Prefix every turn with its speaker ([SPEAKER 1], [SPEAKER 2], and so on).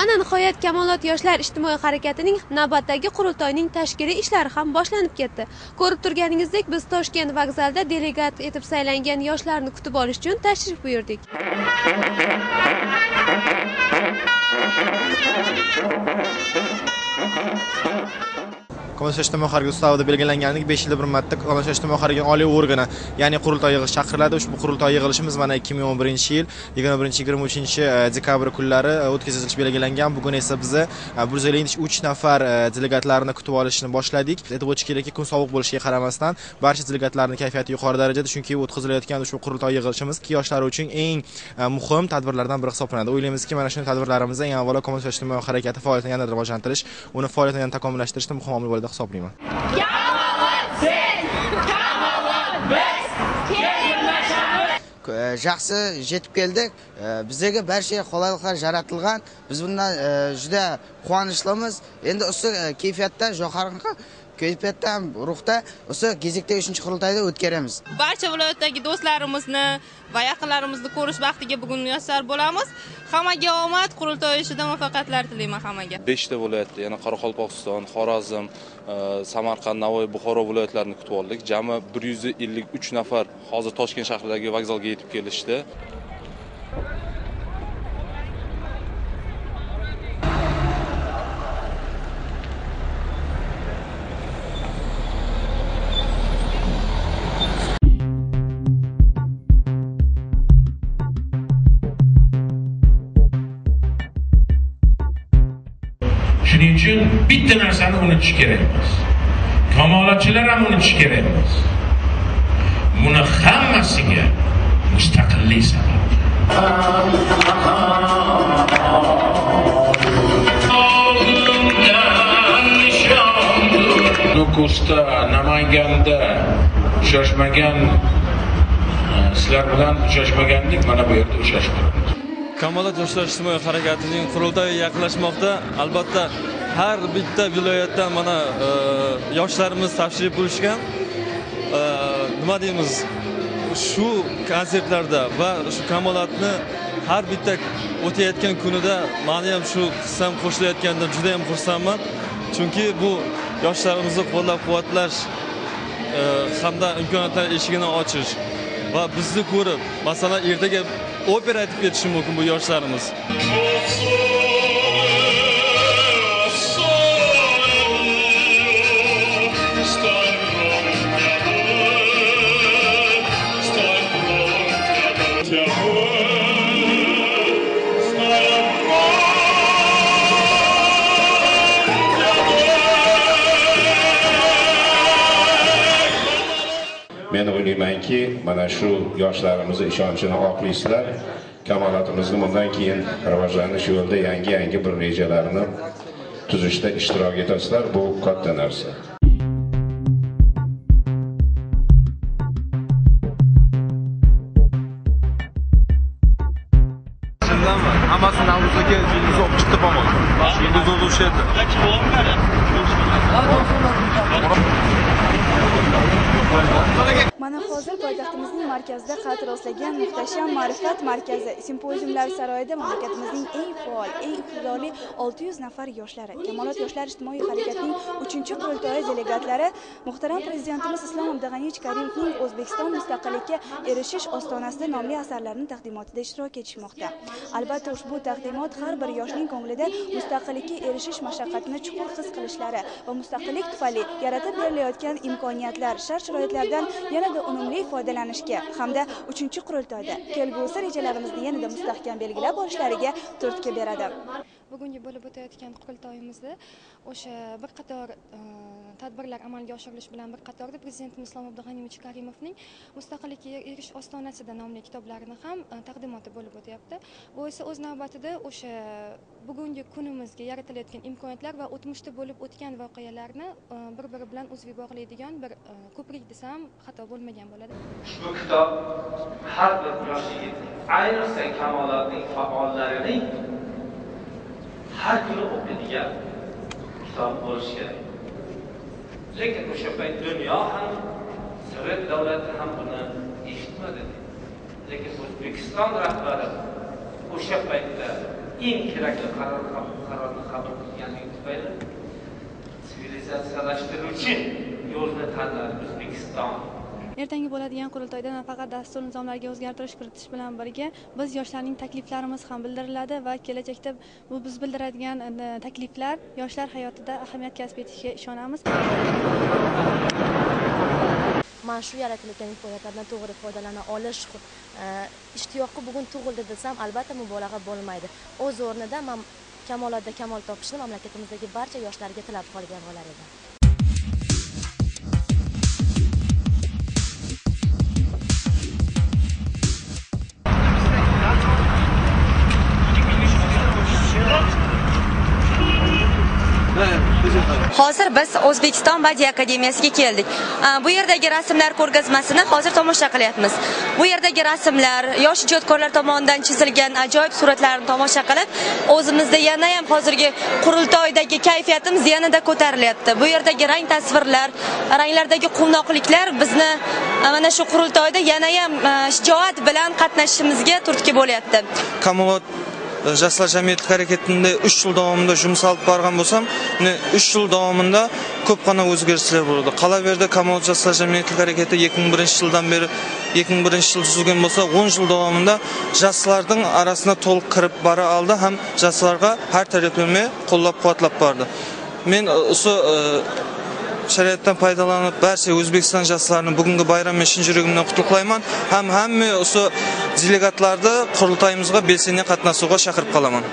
[SPEAKER 1] Mana nihoyat Kamolot yoshlar ijtimoiy harakatining navbatdagi qurultoyning tashkiliy ishlari ham boshlanib ketdi. Ko'rib turganingizdek, biz Toshkent vokzalida delegat etib saylangan yoshlarni kutib olish uchun tashrif buyurdik.
[SPEAKER 2] Kommunist ijtimoiy harakat ustavida belgilanganlik 5 yilda bir marta kommunist ijtimoiy harakat oliy organi, ya'ni qurultoy yig'ilishi chaqiriladi. Ushbu qurultoy yig'ilishimiz mana 2011-yil 21-23 dekabr kunlari o'tkazilishi belgilangan. Bugun esa biz 153 nafar delegatlarni kutib olishni boshladik. Aytib o'tish kerakki, kun sovuq bo'lishiga qaramasdan barcha delegatlarning kayfiyati yuqori darajada, chunki o'tkazilayotgan ushbu qurultoy yig'ilishimiz yoshlar uchun eng muhim tadbirlardan biri hisoblanadi. O'ylaymizki, mana shunday tadbirlarimizni eng avvalo kommunist ijtimoiy harakati faoliyatini yanada rivojlantirish, uni faoliyatini yanada takomillashtirishda muhim omil bo'ladi hisoblayman.
[SPEAKER 3] Жақсы жетіп келдік. Біздегі бәрше қолайлықтар жаратылған. Біз бұндан juda қуанышлымыз. Енді осы keyfiyatda жоғарғы keyfiyatda ruhda o'sha gezekdagi 3-qurultoyda o'tkazamiz.
[SPEAKER 4] Barcha viloyatdagi do'stlarimizni va yaqinlarimizni ko'rish vaqtiga bugun muyassar bo'lamiz. Hammaga omad, qurultoy ishida muvaffaqiyatlar tilayman hammaga.
[SPEAKER 5] 5 ta viloyatda, ya'ni Qoraqalpog'iston, Xorazm, Samarqand, Navoiy, Buxoro viloyatlarini kutib oldik. Jami 153 nafar hozir Toshkent shahridagi vokzalga yetib kelishdi.
[SPEAKER 6] Shuning uchun bitta narsani unutish kerak emas. Kamolotchilar ham unutish kerak emas. Buni hammasiga mustaqillik sabab. Nukusda, Namanganda uchrashmagan, sizlar bilan uchrashmagandik, mana bu yerda uchrashmoqda.
[SPEAKER 7] Kamolot yoshlar ijtimoiy harakatining qurultoyi yaqinlashmoqda. Albatta har bitta viloyatdan mana yoshlarimiz tashrif buyurishgan. Nima deymiz? Shu konsertlarda va shu Kamolotni har bitta o'tayotgan kunida meni ham shu qissam qo'shilayotganidan juda ham xursandman. Chunki bu yoshlarimizni qo'llab-quvvatlash hamda imkoniyatlar eshigini ochish va bizni ko'rib, masalan, ertaga opera aytib ketishi mumkin bu yoshlarimiz.
[SPEAKER 6] Men o'ylaymanki, mana shu yoshlarimizni ishonchini oqlaysizlar. Kamolotimizni bundan keyin rivojlanish yo'lida yangi bir rejalarni tuzishda ishtirok etasizlar. Bu katta narsa.
[SPEAKER 2] Hammasi Navro'zga yulduz olib chiqdi pomon. Yulduz o'zi edi.
[SPEAKER 8] Mana hozir poytaxtimizning markazida qad rostlagan muhtasham Ma'rifat markazi simpoziumlar saroyida mamlakatimizning eng faol, eng iqtidorli 600 nafar yoshlari, Kamolot yoshlar ijtimoiy harakatining 3-qurultoyi delegatlari muhtaram prezidentimiz Islom Abdug'aniyevich Karimovning O'zbekiston mustaqillikka erishish ostonasida nomli asarlarining taqdimotida ishtirok etishmoqda. Albatta ushbu taqdimot har bir yoshning ko'nglida mustaqillikka erishish mashaqqatini chuqur his qilishlari va mustaqillik tufayli yaratib berilayotgan imkoniyatlar, shart-sharoitlardan yanada unumli foydalanishga hamda 3-qurultoyda kelgusi rejalarimizni yanada mustahkam belgilab olishlariga turtki beradi.
[SPEAKER 9] Bugungi bo'lib o'tayotgan qurultoyimizda o'sha bir qator tadbirlar amalga oshirilishi bilan bir qatorda Prezidentimiz Islom Abdug'aniyevich Karimovning Mustaqillikka erish ostonasida nomli kitoblarini ham taqdimoti bo'lib o'tyapti. Bu esa o'z navbatida o'sha bugungi kunimizga yaratilayotgan imkoniyatlar va o'tmishda bo'lib o'tgan voqealarni bir-biri bilan uzviy bog'laydigan bir ko'prik desam xato bo'lmagan bo'ladi.
[SPEAKER 10] Ushbu kitob har bir yosh yigit, ayniqsa Kamolotning faollarining har kuni o'qiydigan kitob bo'lishi kerak. Lekin o'sha payt dunyo ham, Sovet davlati ham buni eshitmadi. Lekin O'zbekiston rahbari o'sha paytda eng kerakli qarorni qabul qilganligi tufayli sivilizatsiyalashtiruvchi yo'lni tanladi O'zbekiston.
[SPEAKER 9] Ertangi bo'ladigan qurultoyda nafaqat dastur nizomlarga o'zgartirish kiritish bilan birga biz yoshlarning takliflarimiz ham bildiriladi va kelajakda bu biz bildiradigan takliflar yoshlar hayotida ahamiyat kasb etishiga ishonamiz.
[SPEAKER 11] Mana shu yaratilgan imkoniyatlardan to'g'ri foydalana olish ishtiyoqi bugun tug'ildi desam, albatta mubolag'a bo'lmaydi. O'z o'rnida men kamolotda kamol topishni mamlakatimizdagi barcha yoshlarga tilab qolgan bo'lar edim.
[SPEAKER 12] Hozir biz O'zbekiston Badiiy akademiyasiga keldik. Bu yerdagi rasmlar ko'rgazmasini hozir tomosha qilyapmiz. Bu yerdagi rasmlar, yosh ijodkorlar tomonidan chizilgan ajoyib suratlarni tomosha qilib, o'zimizda yana ham hozirgi qurultoydagi kayfiyatimiz yanada ko'tarilyapti. Bu yerdagi rang tasvirlar, ranglardagi quvnoqliklar bizni mana shu qurultoyda yana ham shijoat bilan qatnashishimizga turtki bo'lyapti.
[SPEAKER 13] Kamolot Yoshlar jamiyat harakatida 3 yil davomida жұмыс olib borgan bo'lsam, 3 yil davomida ko'pgina o'zgarishlar bo'ldi. Qolaverdi Kamolot Yoshlar jamiyat harakati 2001-yildan beri 2001-yil tuzilgan bo'lsa, 10 yil davomida yoshlarning arasida to'liq kirib bora oldi, ham yoshlarga har taraflama qo'llab-quvvatlab bordi. Men o'sha shariatdan foydalanib barcha O'zbekiston yoshlarini bugungi bayramni shin yuragimdan qutlaqlayman. Hamma o'sha delegatlarni qurultoyimizga belsini qatnashuvga chaqirib qolaman.